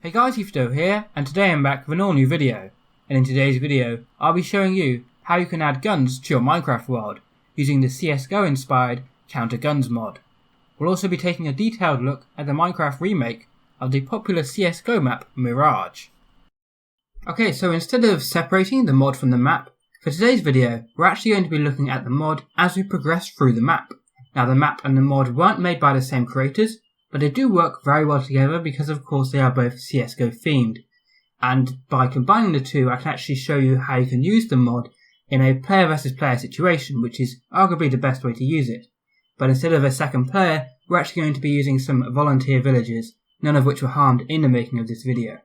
Hey guys, EthDo here, and today I'm back with an all new video. And in today's video, I'll be showing you how you can add guns to your Minecraft world using the CSGO inspired Counter Guns mod. We'll also be taking a detailed look at the Minecraft remake of the popular CSGO map Mirage. Okay, so instead of separating the mod from the map, for today's video we're actually going to be looking at the mod as we progress through the map. Now the map and the mod weren't made by the same creators, but they do work very well together because of course they are both CSGO themed. And by combining the two, I can actually show you how you can use the mod in a player versus player situation, which is arguably the best way to use it. But instead of a second player, we're actually going to be using some volunteer villagers, none of which were harmed in the making of this video.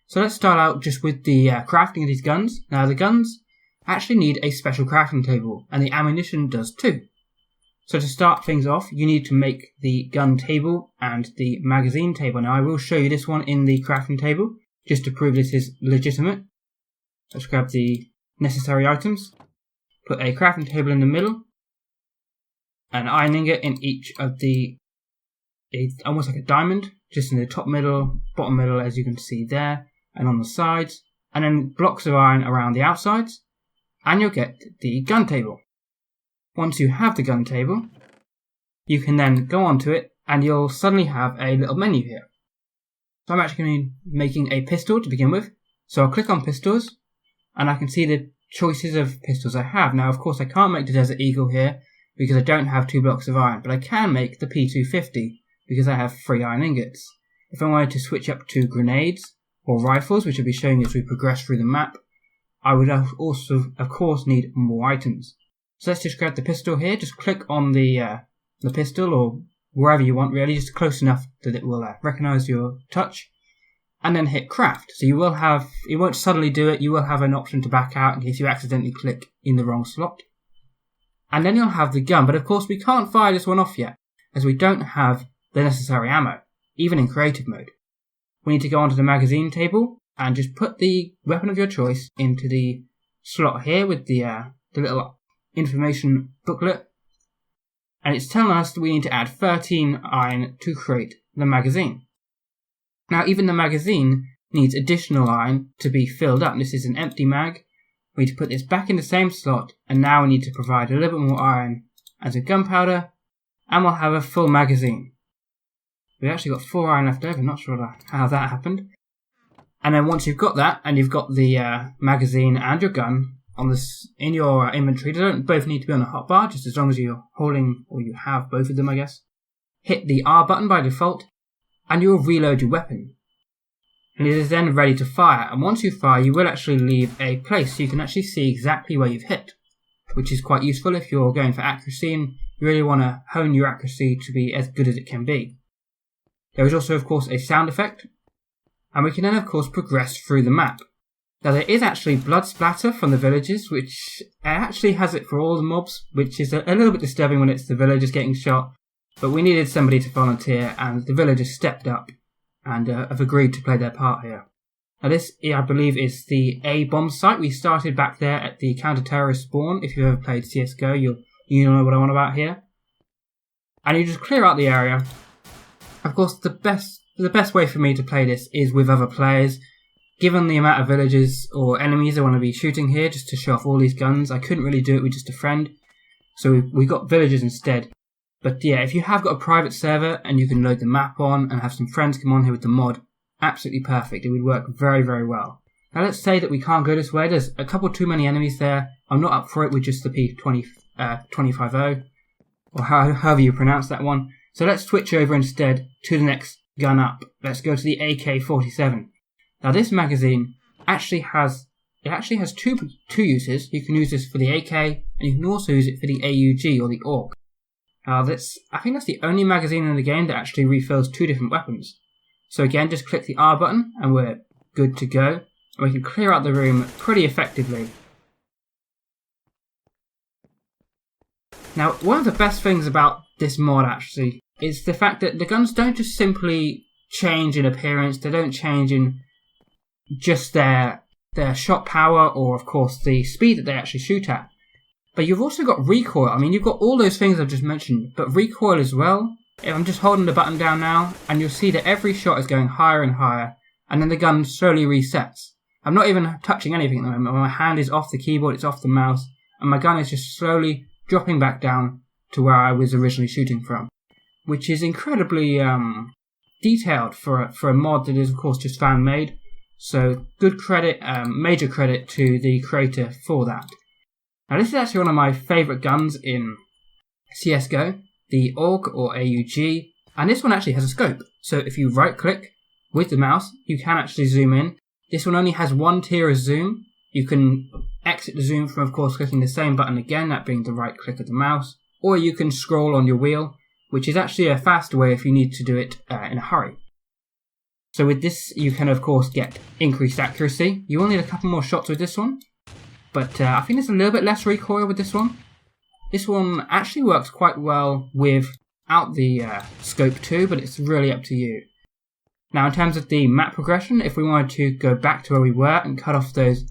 So let's start out just with the crafting of these guns. Now the guns actually need a special crafting table, and the ammunition does too. So to start things off, you need to make the gun table and the magazine table. Now I will show you this one in the crafting table, just to prove this is legitimate. Let's grab the necessary items. Put a crafting table in the middle, an iron ingot in each of the, it's almost like a diamond, just in the top middle, bottom middle as you can see there, and on the sides, and then blocks of iron around the outsides, and you'll get the gun table. Once you have the gun table, you can then go onto it and you'll suddenly have a little menu here. So I'm actually going to be making a pistol to begin with. So I'll click on pistols and I can see the choices of pistols I have. Now of course I can't make the Desert Eagle here because I don't have 2 blocks of iron, but I can make the P250 because I have 3 iron ingots. If I wanted to switch up to grenades or rifles, which I'll be showing you as we progress through the map, I would also of course need more items. So let's just grab the pistol here, just click on the pistol or wherever you want really, just close enough that it will recognise your touch, and then hit craft. So you will have, it won't suddenly do it, you will have an option to back out in case you accidentally click in the wrong slot. And then you'll have the gun, but of course we can't fire this one off yet, as we don't have the necessary ammo, even in creative mode. We need to go onto the magazine table and just put the weapon of your choice into the slot here with the little information booklet, and it's telling us that we need to add 13 iron to create the magazine. Now even the magazine needs additional iron to be filled up. This is an empty mag. We need to put this back in the same slot, and now we need to provide a little bit more iron as a gunpowder, and we'll have a full magazine. We've actually got 4 iron left over, not sure how that happened. And then once you've got that, and you've got the magazine and your gun on this in your inventory, they don't both need to be on the hotbar, just as long as you're holding, or you have both of them I guess. Hit the R button by default, and you'll reload your weapon. And it is then ready to fire, and once you fire you will actually leave a place so you can actually see exactly where you've hit, which is quite useful if you're going for accuracy and you really want to hone your accuracy to be as good as it can be. There is also of course a sound effect, and we can then of course progress through the map. Now there is actually blood splatter from the villagers, which actually has it for all the mobs, which is a little bit disturbing when it's the villagers getting shot, but we needed somebody to volunteer and the villagers stepped up and have agreed to play their part here. Now this, I believe, is the A bomb site. We started back there at the counter-terrorist spawn. If you've ever played CSGO, you'll know what I'm on about here. And you just clear out the area. Of course the best way for me to play this is with other players. Given the amount of villagers or enemies I want to be shooting here just to show off all these guns, I couldn't really do it with just a friend, so we got villagers instead. But yeah, if you have got a private server and you can load the map on and have some friends come on here with the mod, absolutely perfect, it would work very very well. Now let's say that we can't go this way, there's a couple too many enemies there, I'm not up for it with just the P250, or however you pronounce that one, so let's switch over instead to the next gun up. Let's go to the AK-47. Now this magazine actually has two uses. You can use this for the AK, and you can also use it for the AUG or the AUG. I think that's the only magazine in the game that actually refills 2 different weapons. So again, just click the R button and we're good to go. And we can clear out the room pretty effectively. Now one of the best things about this mod actually is the fact that the guns don't just simply change in appearance, they don't change in just their shot power or of course the speed that they actually shoot at. But you've also got recoil. I mean, you've got all those things I've just mentioned, but recoil as well. I'm just holding the button down now, and you'll see that every shot is going higher and higher, and then the gun slowly resets. I'm not even touching anything at the moment. My hand is off the keyboard, it's off the mouse, and my gun is just slowly dropping back down to where I was originally shooting from, which is incredibly detailed for a mod that is, of course, just fan-made. So good credit, major credit to the creator for that. Now this is actually one of my favourite guns in CSGO, the AUG or AUG, and this one actually has a scope. So if you right click with the mouse, you can actually zoom in. This one only has one tier of zoom. You can exit the zoom from, of course, clicking the same button again, that being the right click of the mouse, or you can scroll on your wheel, which is actually a faster way if you need to do it in a hurry. So with this, you can, of course, get increased accuracy. You will need a couple more shots with this one, but I think there's a little bit less recoil with this one. This one actually works quite well without the scope too, but it's really up to you. Now in terms of the map progression, if we wanted to go back to where we were and cut off those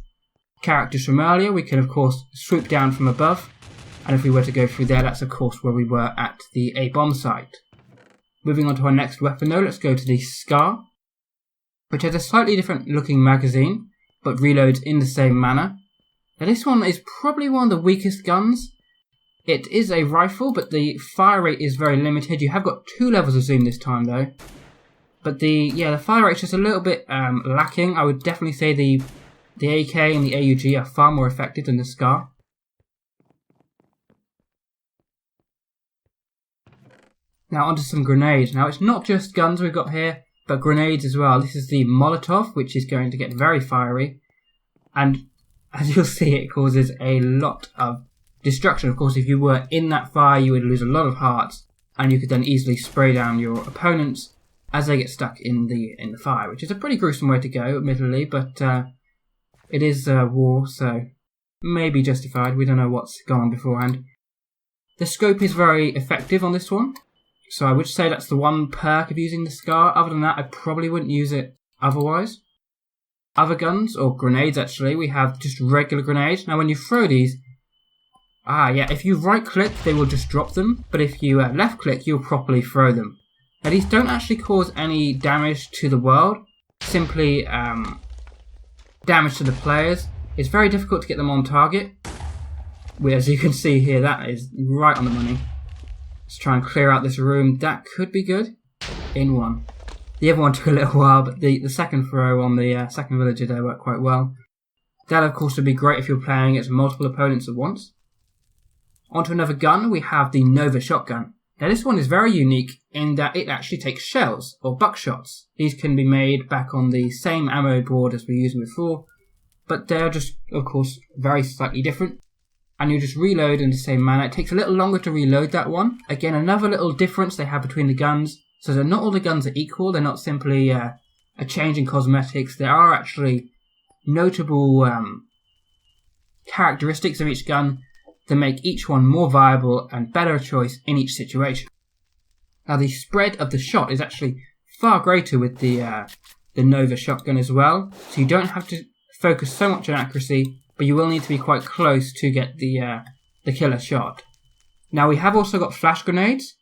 characters from earlier, we can of course swoop down from above, and if we were to go through there, that's of course where we were at the A-bomb site. Moving on to our next weapon though, let's go to the Scar, which has a slightly different looking magazine, but reloads in the same manner. Now this one is probably one of the weakest guns. It is a rifle, but the fire rate is very limited. You have got 2 levels of zoom this time though. But the fire rate is just a little bit lacking. I would definitely say the AK and the AUG are far more effective than the Scar. Now onto some grenades. Now it's not just guns we've got here, but grenades as well. This is the Molotov, which is going to get very fiery. And as you'll see, it causes a lot of destruction. Of course, if you were in that fire, you would lose a lot of hearts, and you could then easily spray down your opponents as they get stuck in the fire, which is a pretty gruesome way to go, admittedly, but it is war, so maybe justified. We don't know what's gone on beforehand. The scope is very effective on this one, so I would say that's the one perk of using the Scar. Other than that, I probably wouldn't use it otherwise. Other guns, or grenades actually, we have just regular grenades. Now when you throw these, if you right click, they will just drop them, but if you left click, you'll properly throw them. Now these don't actually cause any damage to the world, simply damage to the players. It's very difficult to get them on target. As you can see here, that is right on the money. Let's try and clear out this room. That could be good in one. The other one took a little while, but the second throw on the second villager there worked quite well. That of course would be great if you're playing against multiple opponents at once. Onto another gun, we have the Nova shotgun. Now this one is very unique in that it actually takes shells, or buckshots. These can be made back on the same ammo board as we used before, but they're just, of course, very slightly different. And you just reload in the same manner. It takes a little longer to reload that one. Again, another little difference they have between the guns, so that not all the guns are equal. They're not simply a change in cosmetics. There are actually notable characteristics of each gun to make each one more viable and better choice in each situation. Now the spread of the shot is actually far greater with the Nova shotgun as well, so you don't have to focus so much on accuracy, but you will need to be quite close to get the killer shot. Now we have also got flash grenades.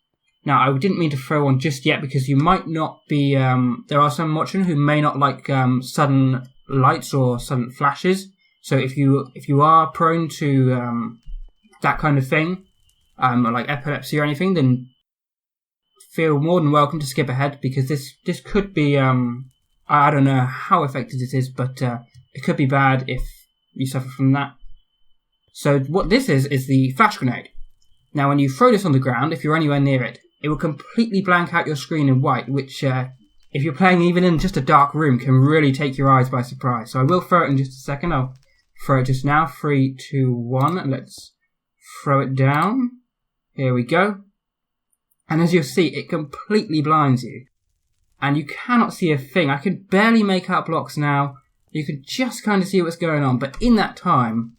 Now I didn't mean to throw one just yet because you might not be, there are some watching who may not like sudden lights or sudden flashes, so if you are prone to that kind of thing, like epilepsy or anything, then feel more than welcome to skip ahead, because this could be, I don't know how effective it is, but it could be bad if you suffer from that. So what this is the flash grenade. Now when you throw this on the ground, if you're anywhere near it, it will completely blank out your screen in white, which if you're playing even in just a dark room can really take your eyes by surprise. So I will throw it in just a second. I'll throw it just now. 3, 2, 1, and let's throw it down. Here we go. And as you'll see, it completely blinds you. And you cannot see a thing. I can barely make out blocks now. You can just kind of see what's going on. But in that time,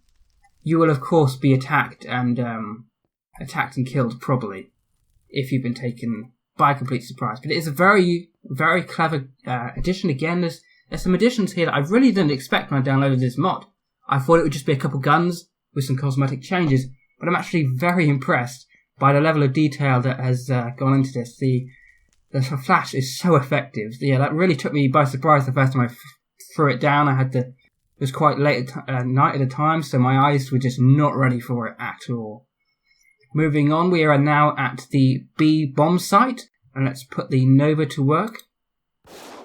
you will of course be attacked and killed probably, if you've been taken by complete surprise. But it is a very, very clever addition. Again, there's some additions here that I really didn't expect when I downloaded this mod. I thought it would just be a couple guns with some cosmetic changes. But I'm actually very impressed by the level of detail that has gone into this. The flash is so effective. Yeah, that really took me by surprise the first time I threw it down. It was quite late at night at the time, so my eyes were just not ready for it at all. Moving on, we are now at the B bomb site, and let's put the Nova to work.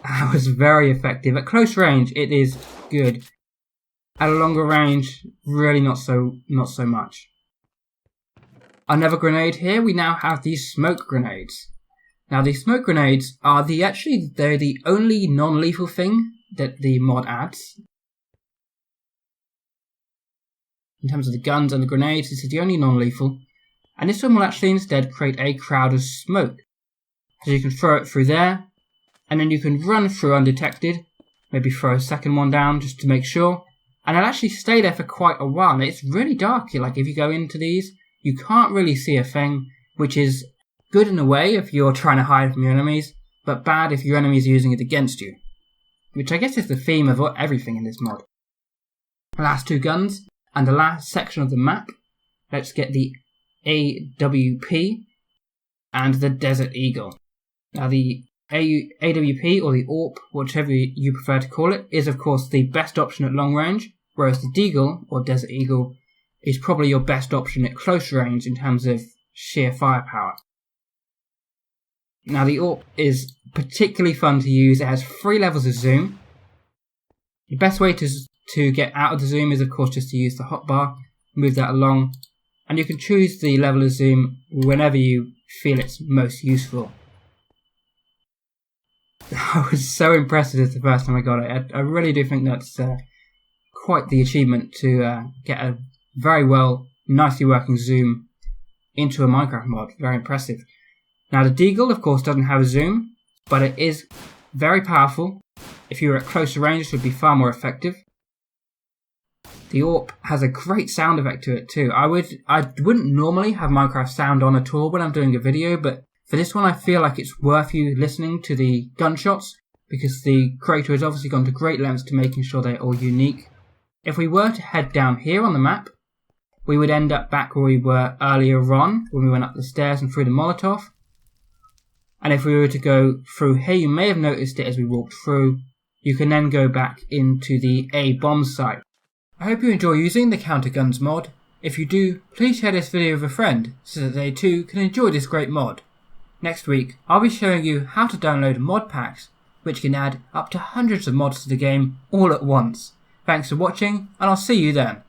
That was very effective. At close range, it is good. At a longer range, really not so much. Another grenade here. We now have these smoke grenades. Now, these smoke grenades are they're the only non-lethal thing that the mod adds. In terms of the guns and the grenades, this is the only non-lethal. And this one will actually instead create a cloud of smoke. So you can throw it through there, and then you can run through undetected, maybe throw a second one down just to make sure, and it'll actually stay there for quite a while. And it's really dark. Like, if you go into these, you can't really see a thing, which is good in a way if you're trying to hide from your enemies, but bad if your enemies are using it against you. Which I guess is the theme of everything in this mod. The last two guns, and the last section of the map. Let's get the AWP and the Desert Eagle. Now the AWP, or the AWP, whichever you prefer to call it, is of course the best option at long range, whereas the Deagle, or Desert Eagle, is probably your best option at close range in terms of sheer firepower. Now the AWP is particularly fun to use. It has 3 levels of zoom. The best way to get out of the zoom is of course just to use the hotbar, move that along, and you can choose the level of zoom whenever you feel it's most useful. I was so impressed with this the first time I got it. I really do think that's quite the achievement to get a very well, nicely working zoom into a Minecraft mod. Very impressive. Now the Deagle of course doesn't have a zoom, but it is very powerful. If you were at closer range, it would be far more effective. The AWP has a great sound effect to it too. I wouldn't normally have Minecraft sound on at all when I'm doing a video, but for this one I feel like it's worth you listening to the gunshots, because the creator has obviously gone to great lengths to making sure they're all unique. If we were to head down here on the map, we would end up back where we were earlier on, when we went up the stairs and through the Molotov. And if we were to go through here, you may have noticed it as we walked through, you can then go back into the A bomb site. I hope you enjoy using the Counter Guns mod. If you do, please share this video with a friend so that they too can enjoy this great mod. Next week, I'll be showing you how to download mod packs, which can add up to hundreds of mods to the game all at once. Thanks for watching, and I'll see you then.